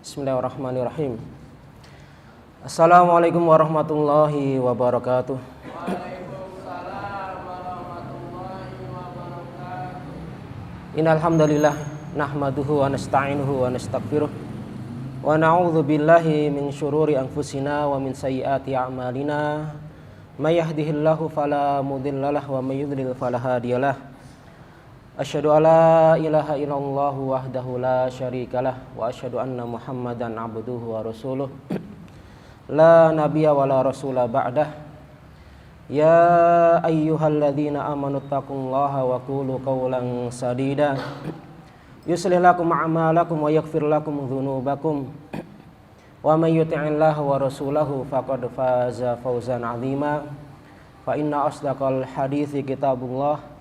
Bismillahirrahmanirrahim. Assalamualaikum warahmatullahi wabarakatuh. Waalaikumsalam warahmatullahi wabarakatuh. Innal hamdalillah nahmaduhu wa nasta'inuhu wa nastaghfiruh wa na'udzu billahi min syururi anfusina wa min sayyiati a'malina. May yahdihillahu fala mudhillalah wa may yudlil fala hadiyalah. Asyhadu alla ilaha illallah wahdahu la syarikalah wa asyhadu anna Muhammadan abduhu wa rasuluh. La nabiyya wa la rasula ba'dah. Ya ayyuhalladzina amanu taqullaha wa qulu qawlan sadida. Yuslih lakum a'malakum wa yaghfir lakum dzunubakum. Wa may yuti'illaha wa rasulahu faqad faza fawzan 'azima. Fa inna asdaqal hadithi kitabullah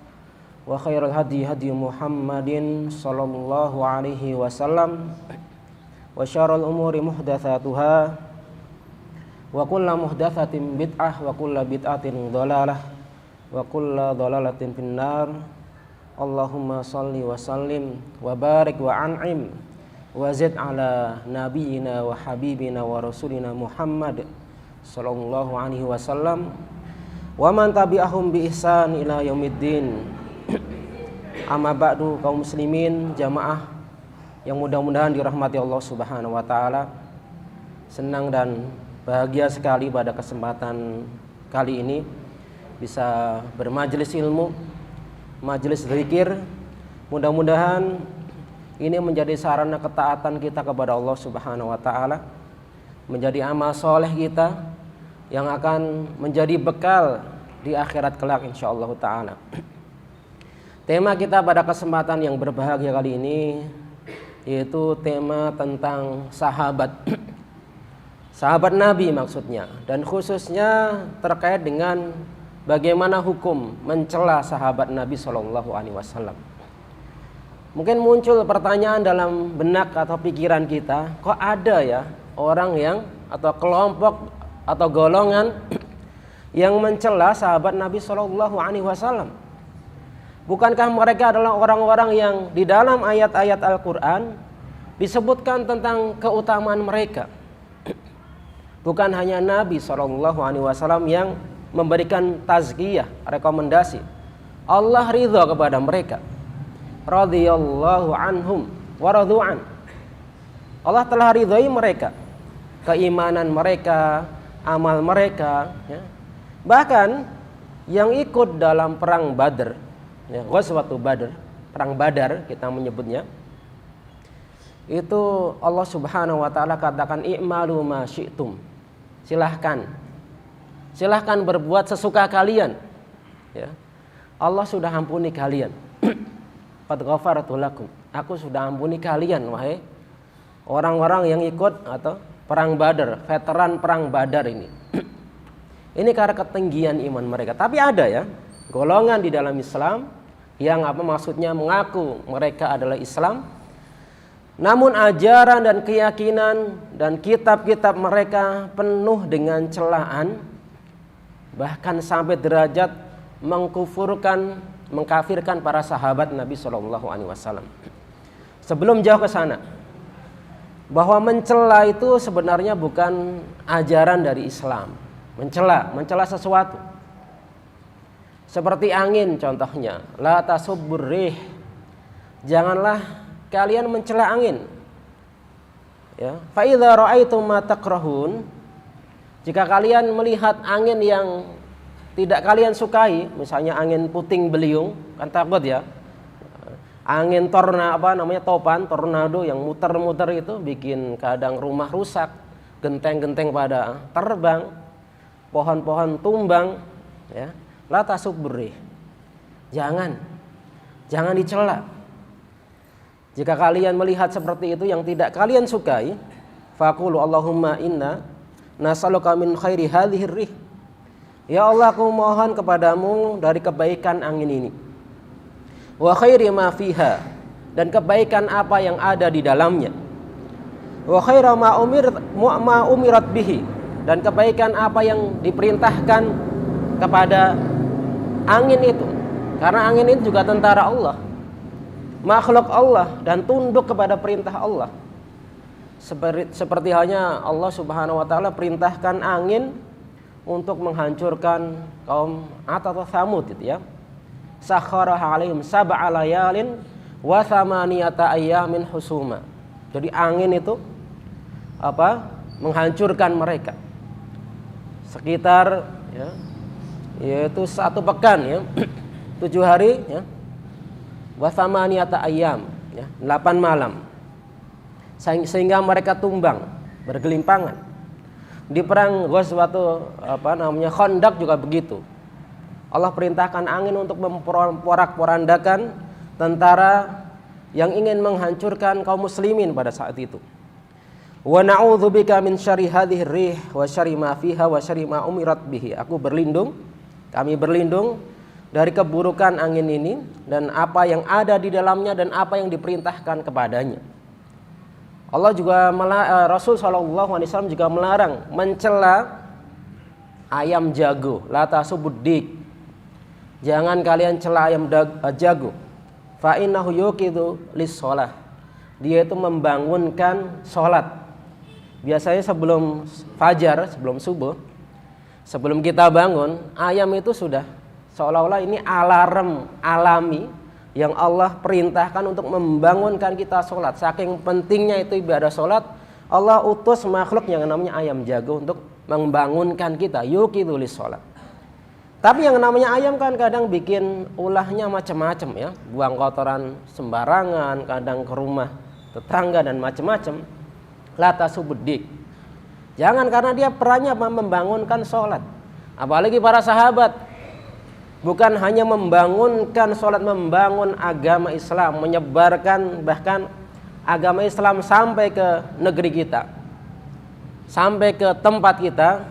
wa khairul hadi hadi Muhammadin sallallahu alaihi wasallam wa syarrul umuri muhdatsatuha wa kullu muhdatsatin bid'ah wa kullu bid'atin dhalalah wa kullu dhalalatin finnar. Allahumma shalli wa sallim wa barik wa an'im wa zid ala nabiyyina wa habibina wa rasulina Muhammad sallallahu alaihi wasallam wa man tabi'ahum bi ihsan ila yaumiddin. Amma ba'du, kaum muslimin jamaah yang mudah-mudahan dirahmati Allah Subhanahu wa taala. Senang dan bahagia sekali pada kesempatan kali ini bisa bermajelis ilmu, majelis zikir. Mudah-mudahan ini menjadi sarana ketaatan kita kepada Allah Subhanahu wa taala, menjadi amal soleh kita yang akan menjadi bekal di akhirat kelak insyaallah taala. Tema kita pada kesempatan yang berbahagia kali ini yaitu tema tentang sahabat. Sahabat Nabi maksudnya, dan khususnya terkait dengan bagaimana hukum mencela sahabat Nabi SAW. Mungkin muncul pertanyaan dalam benak atau pikiran kita, kok ada ya orang yang atau kelompok atau golongan yang mencela sahabat Nabi SAW? Bukankah mereka adalah orang-orang yang di dalam ayat-ayat Al-Quran disebutkan tentang keutamaan mereka? Bukan hanya Nabi SAW yang memberikan tazkiyah, rekomendasi. Allah ridha kepada mereka. Radhiyallahu anhum wa radu'an. Allah telah ridhai mereka, keimanan mereka, amal mereka, ya. Bahkan yang ikut dalam perang Badr, ya, Ghazwatul Badr, perang Badar kita menyebutnya, itu Allah Subhanahu wa taala katakan i'malu ma syi'tum. Silahkan berbuat sesuka kalian, ya. Allah sudah ampuni kalian. Qad ghafartu lakum. Aku sudah ampuni kalian wahai orang-orang yang ikut atau perang Badar, veteran perang Badar ini. Ini karena ketinggian iman mereka. Tapi ada ya golongan di dalam Islam yang maksudnya mengaku mereka adalah Islam, namun ajaran dan keyakinan dan kitab-kitab mereka penuh dengan celaan, bahkan sampai derajat mengkafirkan para sahabat Nabi SAW. Sebelum jauh ke sana, bahwa mencela itu sebenarnya bukan ajaran dari Islam. Mencela sesuatu. Seperti angin contohnya, la tasubbur rih. Janganlah kalian mencela angin. Ya, fa idza ra'aitum ma takrahun. Jika kalian melihat angin yang tidak kalian sukai, misalnya angin puting beliung, kan takut ya. Angin tornado yang muter-muter itu bikin kadang rumah rusak, genteng-genteng pada terbang, pohon-pohon tumbang, ya. La tasubburih. Jangan dicela. Jika kalian melihat seperti itu yang tidak kalian sukai, faqulu Allahumma inna nas'aluka min khairi hadhir rih. Ya Allah, aku mohon kepadamu dari kebaikan angin ini. Wa khairi ma fiha, dan kebaikan apa yang ada di dalamnya. Wa khaira ma umirat bihi, dan kebaikan apa yang diperintahkan kepada angin itu, karena angin itu juga tentara Allah, makhluk Allah, dan tunduk kepada perintah Allah. seperti halnya Allah Subhanahu wa taala perintahkan angin untuk menghancurkan kaum Ad atau Tsamud itu ya. Sakharaha 'alaihim sab'a layalin wa thamaniyata ayyamin husuma. Jadi angin itu menghancurkan mereka. Sekitar ya, yaitu 1 pekan ya. 7 hari ya. Wa thamaniyata ayyam ya, 8 malam. Sehingga mereka tumbang, bergelimpangan. Di perang Ghazwatul Khandaq juga begitu. Allah perintahkan angin untuk memporak-porandakan tentara yang ingin menghancurkan kaum muslimin pada saat itu. Wa na'udzubika min syarri hadhihi rih wa syarri ma fiha wa syarri ma umirat bihi. Kami berlindung dari keburukan angin ini dan apa yang ada di dalamnya dan apa yang diperintahkan kepadanya. Allah juga Rasul sallallahu alaihi wasallam juga melarang mencela ayam jago, la tasubuddik. Jangan kalian cela ayam jago. Fa innahu yuqidu lis-shalah. Dia itu membangunkan salat. Biasanya sebelum fajar, sebelum subuh, sebelum kita bangun, ayam itu sudah seolah-olah ini alarm alami yang Allah perintahkan untuk membangunkan kita sholat. Saking pentingnya itu ibadah sholat, Allah utus makhluk yang namanya ayam jago untuk membangunkan kita. Yuqidu lis-shalah. Tapi yang namanya ayam kan kadang bikin ulahnya macam-macam ya, buang kotoran sembarangan, kadang ke rumah tetangga dan macam-macam. La tasubuddik. Jangan, karena dia perannya membangunkan sholat. Apalagi para sahabat, bukan hanya membangunkan sholat, membangun agama Islam, menyebarkan bahkan agama Islam sampai ke negeri kita, sampai ke tempat kita,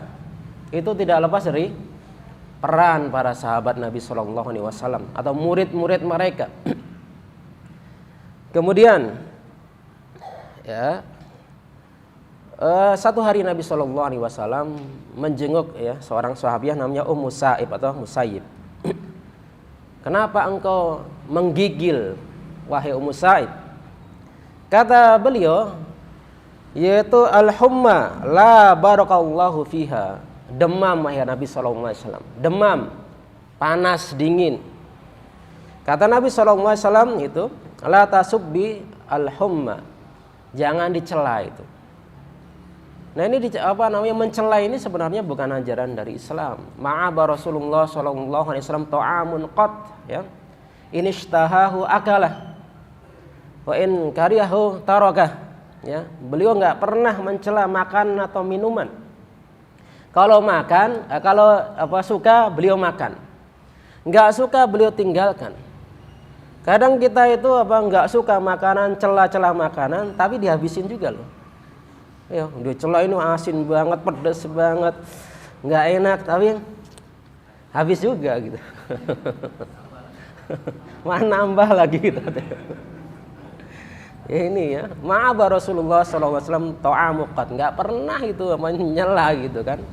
itu tidak lepas dari peran para sahabat Nabi Shallallahu Alaihi Wasallam atau murid-murid mereka. Kemudian, ya, satu hari Nabi Shallallahu Alaihi Wasallam menjenguk ya seorang sahabiah namanya Ummu Sa'ib atau Musayyib. Kenapa engkau menggigil wahai Ummu Sa'ib? Kata beliau, yaitu al-humma la barakallahu fiha. Demam wahai Nabi sallallahu alaihi wasallam. Demam, panas, dingin. Kata Nabi sallallahu alaihi wasallam itu, la tasubbi al-humma. Jangan dicela itu. Nah, ini mencela ini sebenarnya bukan ajaran dari Islam. Ma'aba Rasulullah sallallahu alaihi wasallam ta'amun qat ya. In ishtahahu akalah. Wa in karihahu tarakah. Ya, beliau enggak pernah mencela makan atau minuman. Kalau makan, suka beliau makan. Enggak suka beliau tinggalkan. Kadang kita itu enggak suka makanan, cela-cela makanan, tapi dihabisin juga loh. Ya, dia cela ini asin banget, pedas banget, nggak enak, tapi habis juga gitu. Mana nambah lagi gitu. Ya, ini ya, ma'aba Rasulullah SAW ta'amuqat, nggak pernah itu menyela gitu kan.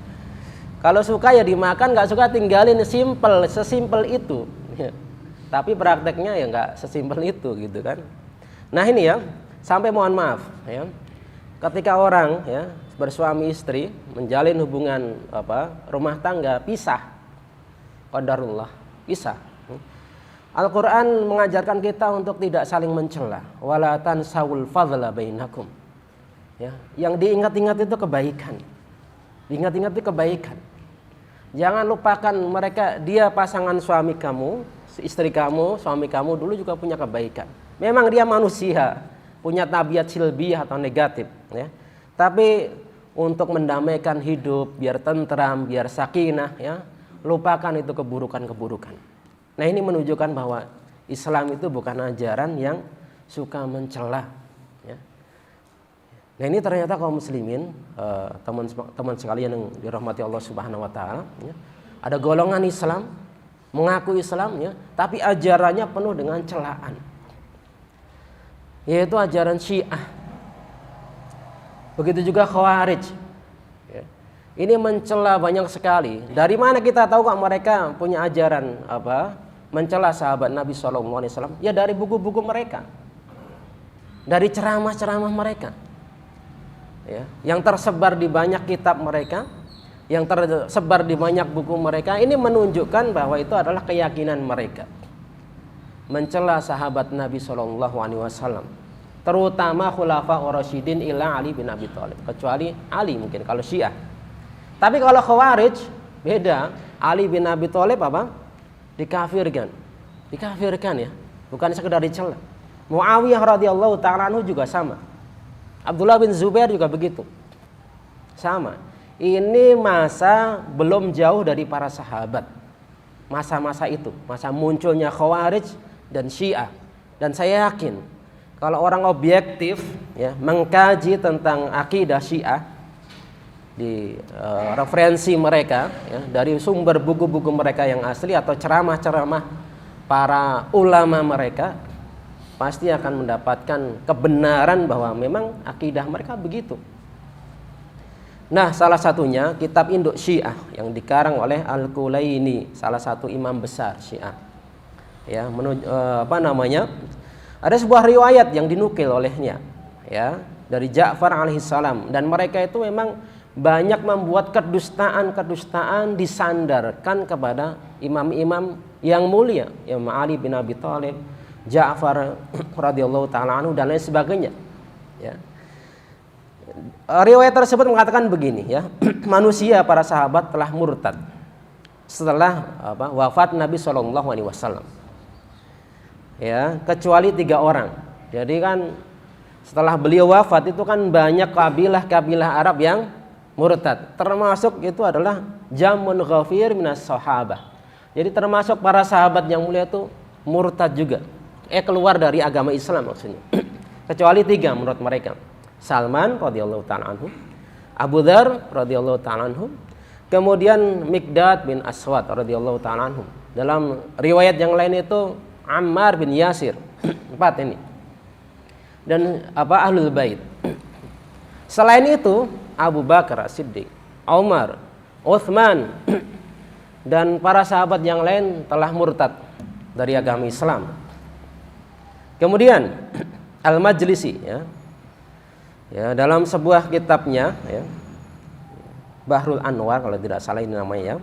Kalau suka ya dimakan, nggak suka tinggalin, sesimpel itu. Ya. Tapi prakteknya ya nggak sesimpel itu gitu kan. Nah ini ya, sampai mohon maaf ya. Ketika orang ya bersuami istri menjalin hubungan rumah tangga, pisah, qadarullah, pisah. Al-Quran mengajarkan kita untuk tidak saling mencela. Wala tansawul fadla bainakum. Ya, yang diingat-ingat itu kebaikan. Diingat-ingat itu kebaikan. Jangan lupakan mereka, dia pasangan suami kamu, istri kamu, suami kamu dulu juga punya kebaikan. Memang dia manusia, punya tabiat silbiyah atau negatif ya. Tapi untuk mendamaikan hidup, biar tentram, biar sakinah ya, lupakan itu keburukan-keburukan. Nah, ini menunjukkan bahwa Islam itu bukan ajaran yang suka mencela ya. Nah, ini ternyata kaum muslimin, teman-teman sekalian yang dirahmati Allah Subhanahu wa taala ya, ada golongan Islam mengaku Islam ya, tapi ajarannya penuh dengan celaan. Yaitu ajaran Syiah. Begitu juga Khawarij. Ya. Ini mencela banyak sekali. Dari mana kita tahu kok mereka punya ajaran mencela sahabat Nabi SAW? Ya dari buku-buku mereka, dari ceramah-ceramah mereka. ya, yang tersebar di banyak kitab mereka, yang tersebar di banyak buku mereka, ini menunjukkan bahwa itu adalah keyakinan mereka mencela sahabat Nabi SAW, terutama khulafa ar-rasyidin ila Ali bin Abi Thalib, kecuali Ali mungkin kalau Syiah. Tapi kalau Khawarij beda, Ali bin Abi Thalib apa? Dikafirkan ya, bukan sekedar dicela. Muawiyah radhiyallahu ta'ala anhu juga sama. Abdullah bin Zubair juga begitu. Sama. Ini masa belum jauh dari para sahabat. Masa-masa itu, masa munculnya Khawarij dan Syiah. Dan saya yakin kalau orang objektif ya mengkaji tentang akidah Syiah di referensi mereka ya, dari sumber buku-buku mereka yang asli atau ceramah-ceramah para ulama mereka, pasti akan mendapatkan kebenaran bahwa memang akidah mereka begitu. Nah, salah satunya kitab Induk Syiah yang dikarang oleh Al-Kulaini, salah satu imam besar Syiah. Ya, ada sebuah riwayat yang dinukil olehnya ya dari Ja'far alaihissalam, dan mereka itu memang banyak membuat kedustaan disandarkan kepada imam-imam yang mulia, Imam Ali bin Abi Thalib, Ja'far radhiyallahu ta'ala anhu dan lain sebagainya. Ya. Riwayat tersebut mengatakan begini ya, manusia para sahabat telah murtad setelah wafat Nabi SAW. Ya, kecuali 3 orang. Jadi kan setelah beliau wafat itu kan banyak kabilah-kabilah Arab yang murtad. Termasuk itu adalah Jamun Ghafir minas sahabah. Jadi termasuk para sahabat yang mulia itu murtad juga. Keluar dari agama Islam maksudnya. Kecuali 3 menurut mereka. Salman radhiyallahu ta'ala anhu, Abu Dzar radhiyallahu ta'ala anhu, kemudian Miqdad bin Aswad radhiyallahu ta'ala anhu. Dalam riwayat yang lain itu Ammar bin Yasir. 4 ini. Dan Ahlul Bait. Selain itu Abu Bakar As-Siddiq, Umar, Utsman dan para sahabat yang lain telah murtad dari agama Islam. Kemudian Al-Majlisi ya, dalam sebuah kitabnya ya, Bahrul Anwar kalau tidak salah ini namanya ya,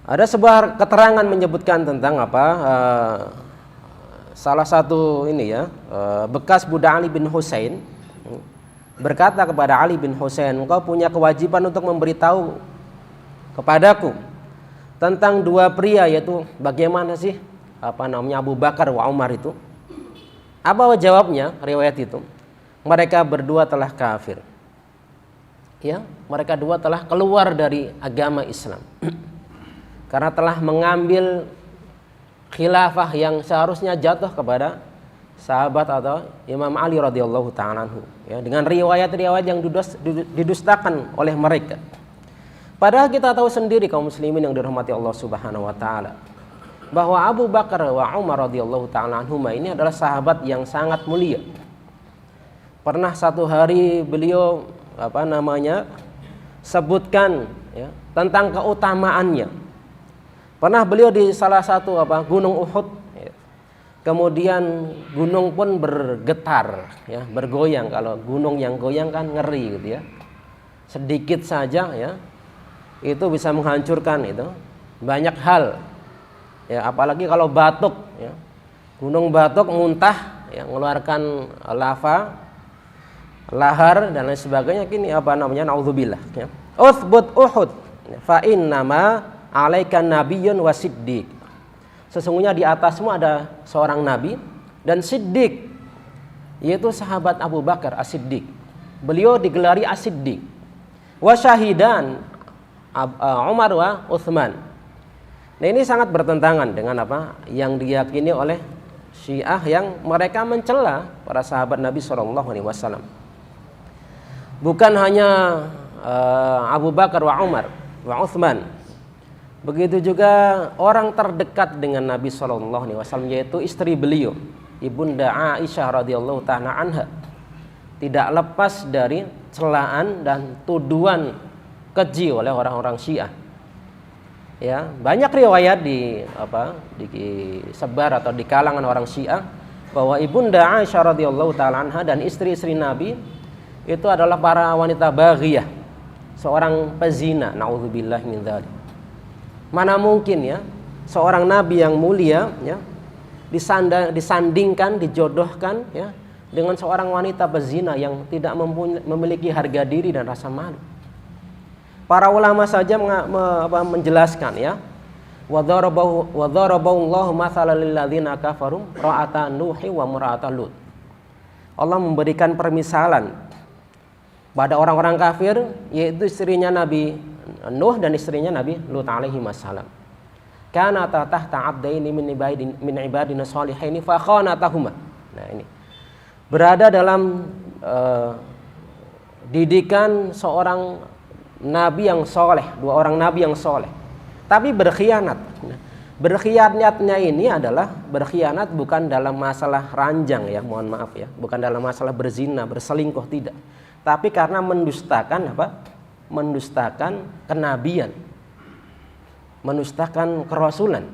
ada sebuah keterangan menyebutkan tentang salah satu ini ya, bekas budak Ali bin Husain berkata kepada Ali bin Husain, engkau punya kewajiban untuk memberitahu kepadaku tentang 2 pria, yaitu bagaimana sih Abu Bakar wa Umar itu. Apa jawabnya riwayat itu? Mereka berdua telah kafir. Ya, mereka dua telah keluar dari agama Islam. Karena telah mengambil khilafah yang seharusnya jatuh kepada sahabat atau Imam Ali radhiyallahu ta'ala anhu ya, dengan riwayat-riwayat yang didustakan oleh mereka. Padahal kita tahu sendiri kaum muslimin yang dirahmati Allah Subhanahu wa taala bahwa Abu Bakar wa Umar radhiyallahu ta'ala anhuma ini adalah sahabat yang sangat mulia. Pernah satu hari beliau sebutkan ya, tentang keutamaannya. Pernah beliau di salah satu gunung Uhud ya. Kemudian gunung pun bergetar ya, bergoyang. Kalau gunung yang goyang kan ngeri gitu ya. Sedikit saja ya itu bisa menghancurkan itu banyak hal. Ya, apalagi kalau batuk ya. Gunung batuk muntah ya, mengeluarkan lava, lahar dan lain sebagainya, kini naudzubillah ya. Uthbut Uhud fa innama alaikan nabiyyun wa siddiq. Sesungguhnya di atasmu ada seorang nabi dan siddiq, yaitu sahabat Abu Bakar As-Siddiq. Beliau digelari As-Siddiq. Wa syahidan Umar wa Utsman. Nah, ini sangat bertentangan dengan yang diyakini oleh Syiah yang mereka mencela para sahabat Nabi SAW. Bukan hanya Abu Bakar wa Umar wa Utsman. Begitu juga orang terdekat dengan Nabi SAW, yaitu istri beliau, Ibunda Aisyah radhiyallahu ta'ala anha, tidak lepas dari celaan dan tuduhan keji oleh orang-orang Syiah. Ya, banyak riwayat disebar atau di kalangan orang Syiah bahwa Ibunda Aisyah radhiyallahu ta'ala anha dan istri-istri Nabi itu adalah para wanita baghiyah, seorang pezina, naudzubillah min dzalik. Mana mungkin ya seorang nabi yang mulia ya disandingkan, dijodohkan ya dengan seorang wanita pezina yang tidak memiliki harga diri dan rasa malu. Para ulama saja menjelaskan ya, wa daraballahu mathalan lil ladzina kafaru ra'ata nuhi wa mar'ata lut. Allah memberikan permisalan pada orang-orang kafir, yaitu istrinya Nabi Nuh dan istrinya Nabi Lut alaihi wassalam. Kana tahta abdaini min ibadina shalihaini fa khanatahuma. Nah ini berada dalam didikan seorang nabi yang soleh, dua orang nabi yang soleh, tapi berkhianat. Berkhianatnya ini adalah berkhianat bukan dalam masalah ranjang ya, mohon maaf ya, bukan dalam masalah berzina, berselingkuh, tidak, tapi karena mendustakan apa? Mendustakan kenabian, mendustakan kerasulan.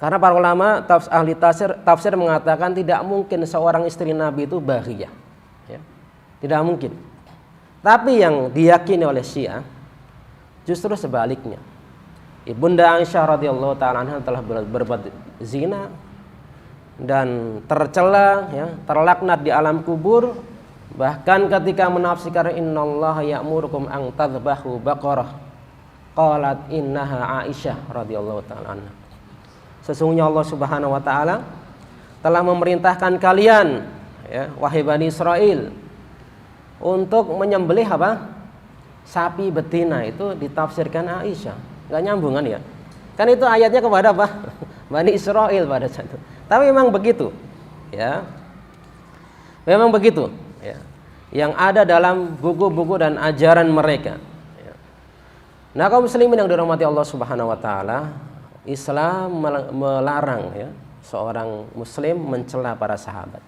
Karena para ulama ahli tafsir mengatakan tidak mungkin seorang istri Nabi itu baghiyah, ya. Tidak mungkin. Tapi yang diyakini oleh Syiah justru sebaliknya. Ibunda Aisyah radhiyallahu taala anha telah berbuat zina dan tercela ya, terlaknat di alam kubur. Bahkan ketika menafsirkan innallaha ya'murukum an tadhbahu baqarah, qalat innaha Aisyah radhiyallahu taala anha. Sesungguhnya Allah Subhanahu wa taala telah memerintahkan kalian ya, wahai Bani Israel, untuk menyembelih apa? Sapi betina. Itu ditafsirkan Aisyah. Nggak nyambung kan ya? Kan itu ayatnya kepada apa? Bani Israel pada saat itu. Tapi memang begitu, ya. Memang begitu, ya. Yang ada dalam buku-buku dan ajaran mereka. Ya. Nah, kaum muslimin yang dirahmati Allah Subhanahu Wa Taala, Islam melarang ya seorang Muslim mencela para sahabat.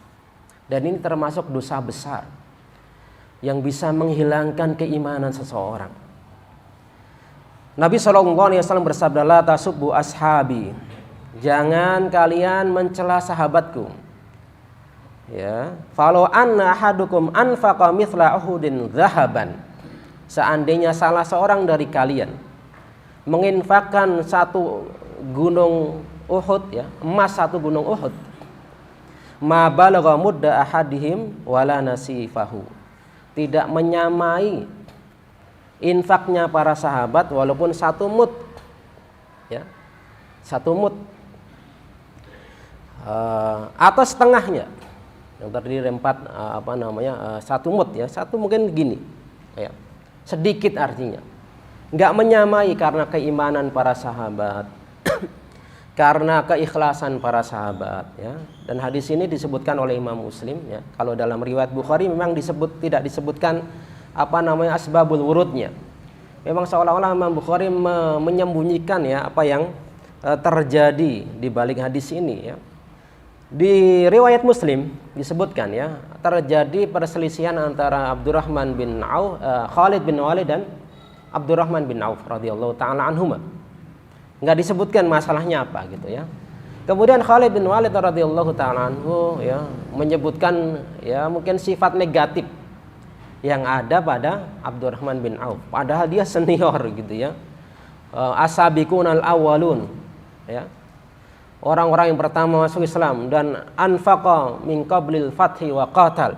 Dan ini termasuk dosa besar yang bisa menghilangkan keimanan seseorang. Nabi SAW bersabda, la tasubbu ashabi, jangan kalian mencela sahabatku. Ya, falau anna ahadukum anfaqa mithla uhudin zahaban, seandainya salah seorang dari kalian menginfakkan satu gunung Uhud ya, emas satu gunung Uhud, ma balagha mudda ahadihim wala nasifahu, tidak menyamai infaknya para sahabat walaupun satu mud ya, satu mud atau setengahnya yang terdiri dari satu mud ya, satu mungkin gini ya, sedikit artinya, nggak menyamai karena keimanan para sahabat karena keikhlasan para sahabat ya. Dan hadis ini disebutkan oleh Imam Muslim ya. Kalau dalam riwayat Bukhari memang tidak disebutkan asbabul wurudnya. Memang seolah-olah Imam Bukhari menyembunyikan ya apa yang terjadi di balik hadis ini ya. Di riwayat Muslim disebutkan ya, terjadi perselisihan antara Abdurrahman bin Auf, Khalid bin Walid dan Abdurrahman bin Auf radhiyallahu taala anhuma. Enggak disebutkan masalahnya apa gitu ya. Kemudian Khalid bin Walid radhiyallahu taala anhu ya menyebutkan ya mungkin sifat negatif yang ada pada Abdurrahman bin Auf, padahal dia senior gitu ya, as-sabiqunal awwalun ya, orang-orang yang pertama masuk Islam, dan anfaqa min qablil fathi wa qatal,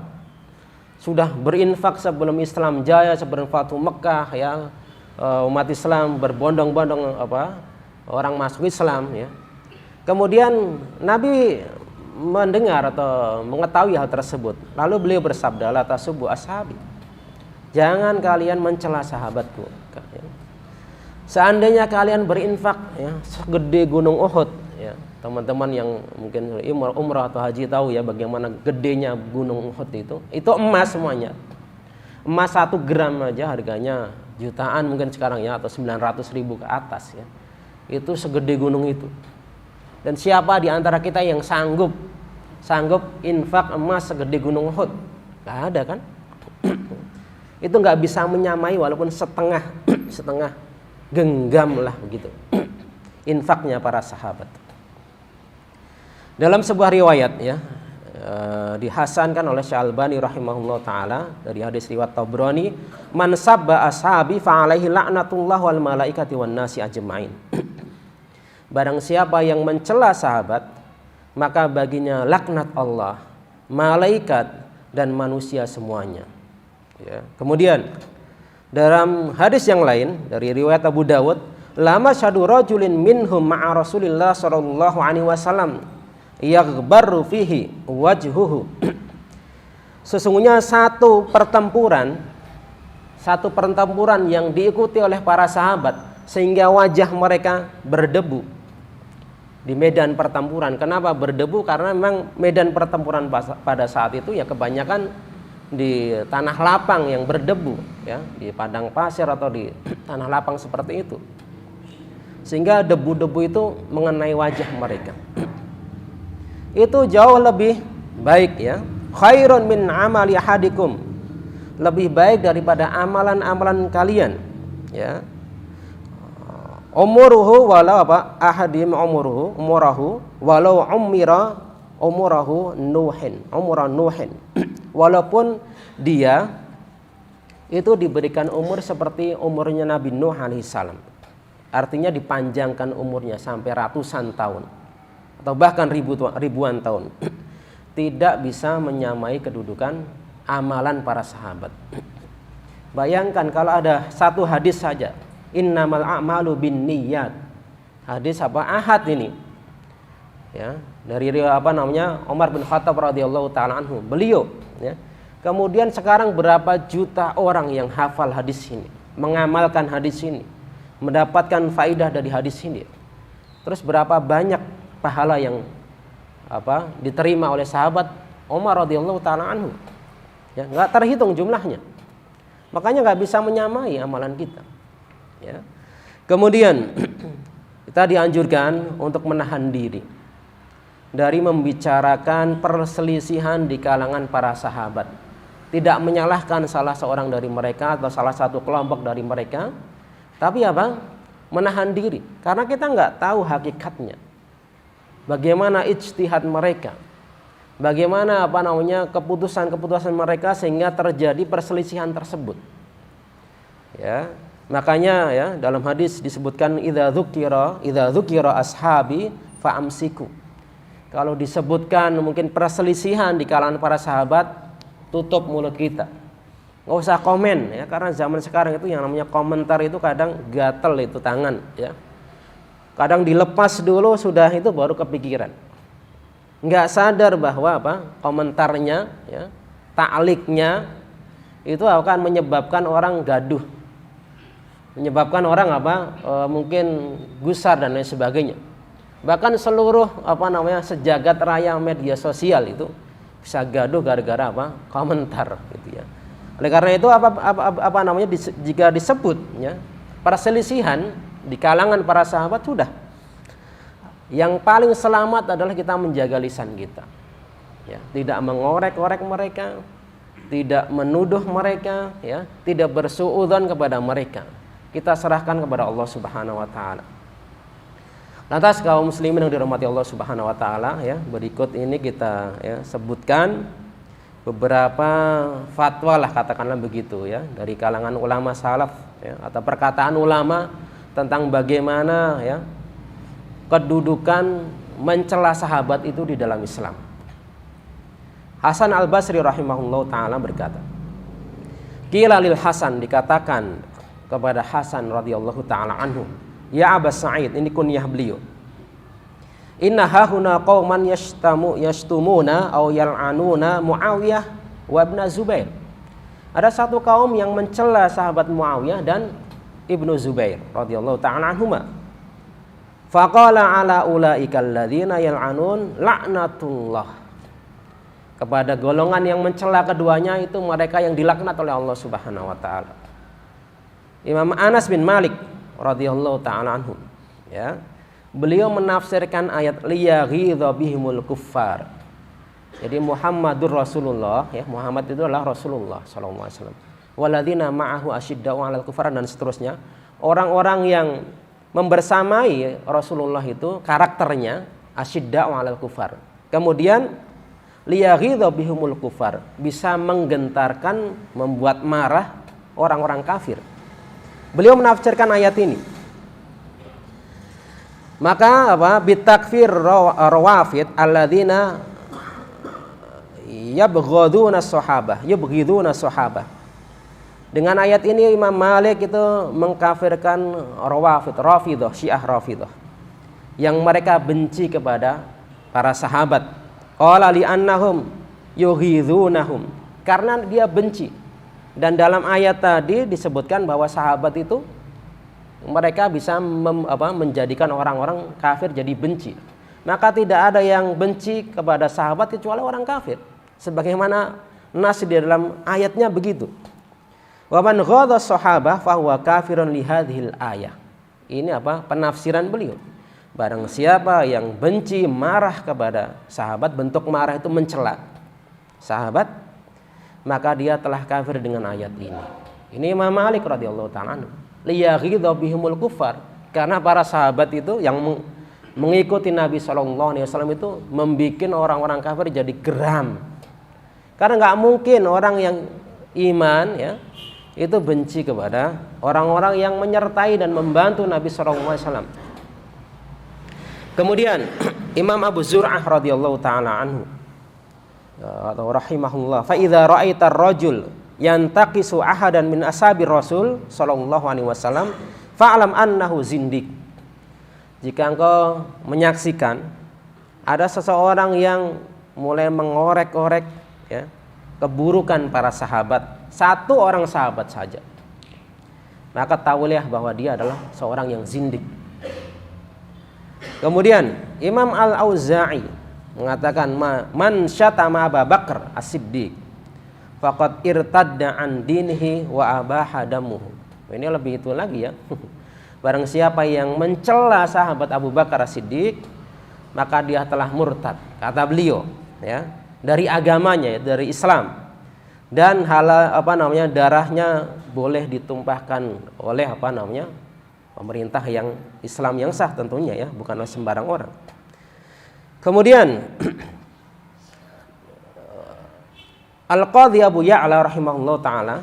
sudah berinfak sebelum Islam jaya, sebelum Fatu Mekah ya, umat Islam berbondong-bondong orang masuk Islam ya. Kemudian Nabi mendengar atau mengetahui hal tersebut, lalu beliau bersabda, la tasubbu ashabi, jangan kalian mencela sahabatku. Seandainya kalian berinfak ya segede gunung Uhud ya, teman-teman yang mungkin umrah atau haji tahu ya bagaimana gedenya gunung Uhud itu emas semuanya. Emas 1 gram aja harganya jutaan mungkin sekarang ya, atau 900.000 ke atas ya. Itu segede gunung itu. Dan siapa di antara kita yang sanggup infak emas segede gunung Uhud? Gak ada kan? Itu nggak bisa menyamai walaupun setengah genggam lah begitu infaknya para sahabat. Dalam sebuah riwayat ya, dihasankan oleh Syalbani rahimahullah taala dari hadis riwayat Tabrani, man sabba ashabi fa alaihi la'natullah wal malaikati wan nasi ajmain. Barang siapa yang mencela sahabat, maka baginya laknat Allah, malaikat dan manusia semuanya. Ya. Kemudian dalam hadis yang lain dari riwayat Abu Dawud, lama syadu rajulin minhum ma'a Rasulillah sallallahu alaihi wasallam yaghbarru fihi wajhuhu. Sesungguhnya satu pertempuran yang diikuti oleh para sahabat sehingga wajah mereka berdebu di medan pertempuran. Kenapa berdebu? Karena memang medan pertempuran pada saat itu ya kebanyakan di tanah lapang yang berdebu, ya, di padang pasir atau di tanah lapang seperti itu. Sehingga debu-debu itu mengenai wajah mereka. Itu jauh lebih baik, ya. Khairun min amali ahadikum. Lebih baik daripada amalan-amalan kalian, ya. Umuruhu walau apa? Ahadim umurahu walau umira umurahu nuhin, umuran nuhin. Walaupun dia itu diberikan umur seperti umurnya Nabi Nuh alaihissalam. Artinya dipanjangkan umurnya sampai ratusan tahun atau bahkan ribuan tahun, tidak bisa menyamai kedudukan amalan para sahabat. Bayangkan kalau ada satu hadis saja, innamal a'malu binniyat. Hadis apa? Ahad ini. Ya, dari Umar bin Khattab radhiyallahu taala anhu. Beliau, ya. Kemudian sekarang berapa juta orang yang hafal hadis ini, mengamalkan hadis ini, mendapatkan faidah dari hadis ini. Terus berapa banyak pahala yang diterima oleh sahabat Umar radhiyallahu taala anhu. Ya, enggak terhitung jumlahnya. Makanya enggak bisa menyamai amalan kita. Ya. Kemudian kita dianjurkan untuk menahan diri dari membicarakan perselisihan di kalangan para sahabat. Tidak menyalahkan salah seorang dari mereka atau salah satu kelompok dari mereka, tapi menahan diri karena kita enggak tahu hakikatnya. Bagaimana ijtihad mereka, bagaimana keputusan-keputusan mereka sehingga terjadi perselisihan tersebut. Ya, makanya ya dalam hadis disebutkan idza dzukira ashabi fa'amsiku. Kalau disebutkan mungkin perselisihan di kalangan para sahabat, tutup mulut kita. Nggak usah komen, ya, karena zaman sekarang itu yang namanya komentar itu kadang gatel itu tangan, ya. Kadang dilepas dulu sudah itu baru kepikiran. Nggak sadar bahwa komentarnya, ya, ta'liknya itu akan menyebabkan orang gaduh, menyebabkan orang mungkin gusar dan lain sebagainya. Bahkan seluruh sejagat raya media sosial itu bisa gaduh gara-gara komentar, gitu ya. Oleh karena itu jika disebut, ya, perselisihan di kalangan para sahabat, sudah yang paling selamat adalah kita menjaga lisan kita, ya, tidak mengorek-orek mereka, tidak menuduh mereka, ya, tidak bersuudzon kepada mereka. Kita serahkan kepada Allah Subhanahu wa taala. Lantas kaum muslimin yang dirahmati Allah Subhanahu wa taala, ya, berikut ini kita, ya, sebutkan beberapa fatwa lah, katakanlah begitu, ya, dari kalangan ulama salaf, ya, atau perkataan ulama tentang bagaimana, ya, kedudukan mencela sahabat itu di dalam Islam. Hasan Al-Basri rahimahullah ta'ala berkata, qila lil Hasan, dikatakan kepada Hasan radhiyallahu ta'ala anhu, ya Aba Sa'id, ini kunyah beliau, inna hahuna qauman yashtumuna aw yal'anuna Muawiyah wa ibn Zubair. Ada satu kaum yang mencela sahabat Muawiyah dan Ibnu Zubair radhiyallahu ta'ala anhuma. Faqala ala ulaika alladzina yal'anun la'natullah. Kepada golongan yang mencela keduanya itu mereka yang dilaknat oleh Allah Subhanahu wa taala. Imam Anas bin Malik radhiyallahu ta'ala anhu, ya, beliau menafsirkan ayat liyaghidha bihimul kuffar. Jadi Muhammadur Rasulullah, ya, Muhammad itu adalah Rasulullah sallallahu alaihi wasallam. Walladzina ma'ahu asyidda'u 'alal kuffar, dan seterusnya. Orang-orang yang membersamai Rasulullah itu karakternya asyidda'u 'alal kuffar. Kemudian liyaghidha bihumul kufar, bisa menggentarkan, membuat marah orang-orang kafir. Beliau menafsirkan ayat ini. Maka bitakfir rawafid alladzina yabghaduna sahabah. Dengan ayat ini Imam Malik itu mengkafirkan Rafidah, Syiah Rafidah, yang mereka benci kepada para sahabat. Qala li annahum yughidhunahum, karena dia benci. Dan dalam ayat tadi disebutkan bahwa sahabat itu mereka bisa menjadikan orang-orang kafir jadi benci. Maka tidak ada yang benci kepada sahabat kecuali orang kafir. Sebagaimana nas di dalam ayatnya begitu. Wa man ghadha sahabah fahuwa kafirun li hadhil ayah. Ini penafsiran beliau. Barang siapa yang benci, marah kepada sahabat, bentuk marah itu mencela sahabat, maka dia telah kafir dengan ayat ini. Ini Imam Malik radhiyallahu ta'ala anhu. Liyaghidha bihumul kufar, karena para sahabat itu yang mengikuti Nabi SAW itu membikin orang-orang kafir jadi geram. Karena nggak mungkin orang yang iman itu benci kepada orang-orang yang menyertai dan membantu Nabi SAW. Kemudian Imam Abu Zur'ah radhiyallahu ta'ala anhu atau rahimahullah, fa idza ra'aita ar-rajul yantaqisu ahadan min ashabi Rasul sallallahu alaihi wasallam fa'lam annahu zindiq. Jika engkau menyaksikan ada seseorang yang mulai mengorek-orek keburukan para sahabat, satu orang sahabat saja, maka tahulah bahwa dia adalah seorang yang zindik. Kemudian Imam Al-Auza'i mengatakan man syatama Abu Bakar As-Siddiq faqad irtadda an dinihi wa abaha damuhu. Ini lebih itu lagi ya. Barang siapa yang mencela sahabat Abu Bakar As-Siddiq, maka dia telah murtad, kata beliau, dari agamanya, dari Islam. Dan darahnya boleh ditumpahkan oleh pemerintah yang Islam yang sah tentunya bukan sembarang orang. Kemudian Al-Qadhi Abu Ya'la rahimahullah ta'ala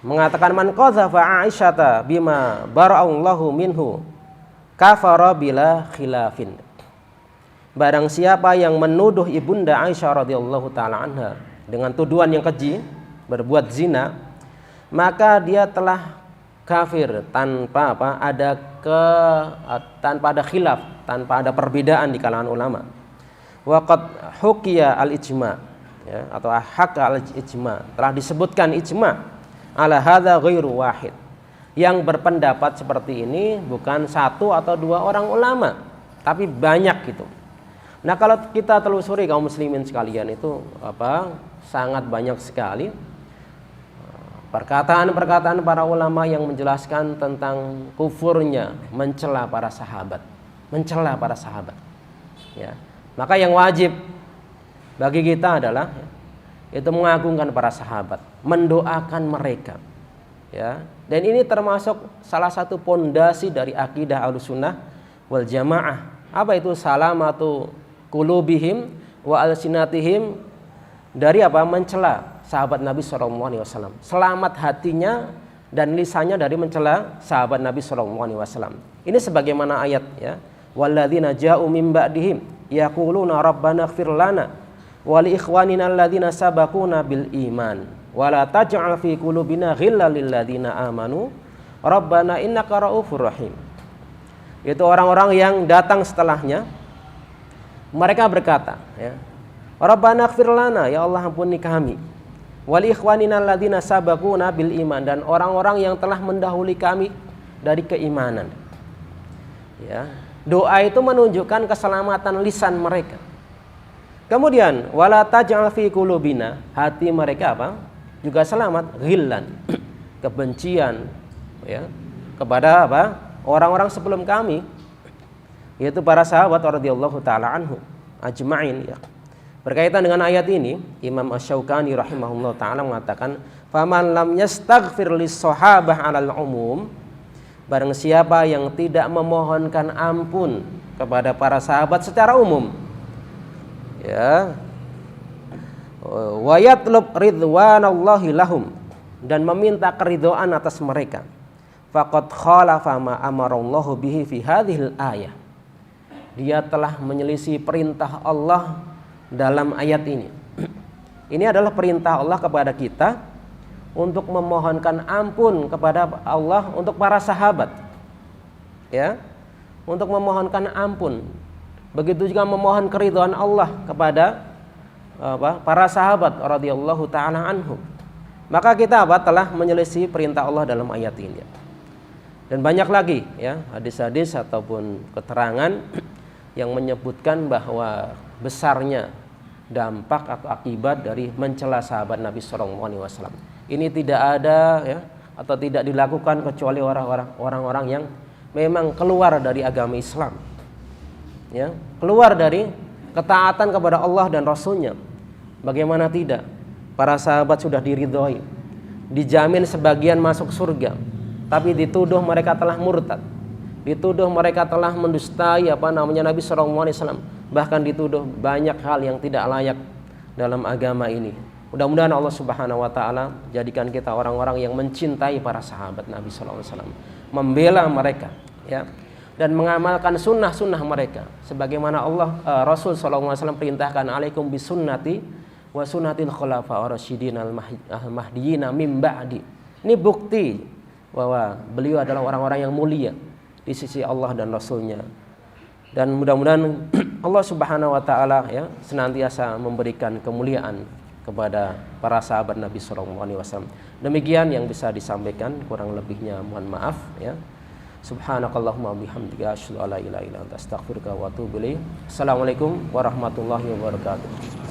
mengatakan man qadhafa Aisyata bima bara'allahu minhu kafara bila khilafin. Barang siapa yang menuduh ibunda Aisyah radhiyallahu ta'ala anha dengan tuduhan yang keji, berbuat zina, maka dia telah kafir tanpa ada khilaf, tanpa ada perbedaan di kalangan ulama. Waqad hukiya al-ijma, atau hakka al-ijma, telah disebutkan ijma ala hadza ghairu wahid. Yang berpendapat seperti ini bukan satu atau dua orang ulama, tapi banyak gitu. Nah, kalau kita telusuri kaum muslimin sekalian itu sangat banyak sekali perkataan-perkataan para ulama yang menjelaskan tentang kufurnya mencela para sahabat, Maka yang wajib bagi kita adalah itu mengagungkan para sahabat, mendoakan mereka, Dan ini termasuk salah satu pondasi dari akidah Ahlussunnah wal Jamaah. Apa itu? Salamatu qulubihim wa alsinatihim, dari mencela sahabat Nabi SAW. Selamat hatinya dan lisannya dari mencela sahabat Nabi SAW. Ini sebagaimana ayat walladzina ja'u min ba'dihim yaquluna rabbana ighfir lana wa li ikhwanina alladzina sabaquna bil iman wa la taj'al fi qulubina ghillan lil ladzina amanu rabbana innaka raufur rahim. Itu orang-orang yang datang setelahnya, mereka berkata, Rabbana ighfir lana, ya Allah ampuni kami. Wal ikhwanina alladzina sabaquna bil iman, dan orang-orang yang telah mendahului kami dari keimanan. Doa itu menunjukkan keselamatan lisan mereka. Kemudian wala taj'al fi qulubina, hati mereka juga selamat, ghillan, kebencian kepada orang-orang sebelum kami, yaitu para sahabat radhiyallahu taala anhu ajma'in. Berkaitan dengan ayat ini, Imam Asy-Syaukani rahimahullah ta'ala mengatakan, faman lam yastaghfir lis-sahabah 'alal umum, barang siapa yang tidak memohonkan ampun kepada para sahabat secara umum, wa yatlub ridwanallahi lahum, dan meminta keridhaan atas mereka. Faqad khalafa ma amarallahu bihi fi hadhil ayah. Dia telah menyelisih perintah Allah dalam ayat ini. Ini adalah perintah Allah kepada kita untuk memohonkan ampun kepada Allah untuk para sahabat. Ya. Untuk memohonkan ampun. Begitu juga memohon keridhaan Allah kepada para sahabat radhiyallahu taala anhum. Maka kita telah menyelisih perintah Allah dalam ayat ini. Dan banyak lagi ya hadis-hadis ataupun keterangan yang menyebutkan bahwa besarnya dampak atau akibat dari mencela sahabat Nabi SAW. Ini tidak ada ya atau tidak dilakukan kecuali orang-orang yang memang keluar dari agama Islam, ya, keluar dari ketaatan kepada Allah dan Rasulnya. Bagaimana tidak? Para sahabat sudah diridhoi, dijamin sebagian masuk surga, tapi dituduh mereka telah murtad, dituduh mereka telah mendustai Nabi SAW, bahkan dituduh banyak hal yang tidak layak dalam agama ini. Mudah-mudahan Allah Subhanahu wa taala jadikan kita orang-orang yang mencintai para sahabat Nabi SAW, membela mereka ya, dan mengamalkan sunnah-sunnah mereka sebagaimana Rasul SAW perintahkan, alaikum bisunnati wa sunnatil khulafa ar-rasyidin al-mahdiyyin min ba'di. Ini bukti bahwa beliau adalah orang-orang yang mulia di sisi Allah dan Rasulnya. Dan mudah-mudahan Allah Subhanahu wa taala ya senantiasa memberikan kemuliaan kepada para sahabat Nabi SAW. Demikian yang bisa disampaikan, kurang lebihnya mohon maaf ya. Subhanakallahumma bihamdika asyhadu an la ilaha illa anta astaghfiruka wa atubu ilaik. Assalamualaikum warahmatullahi wabarakatuh.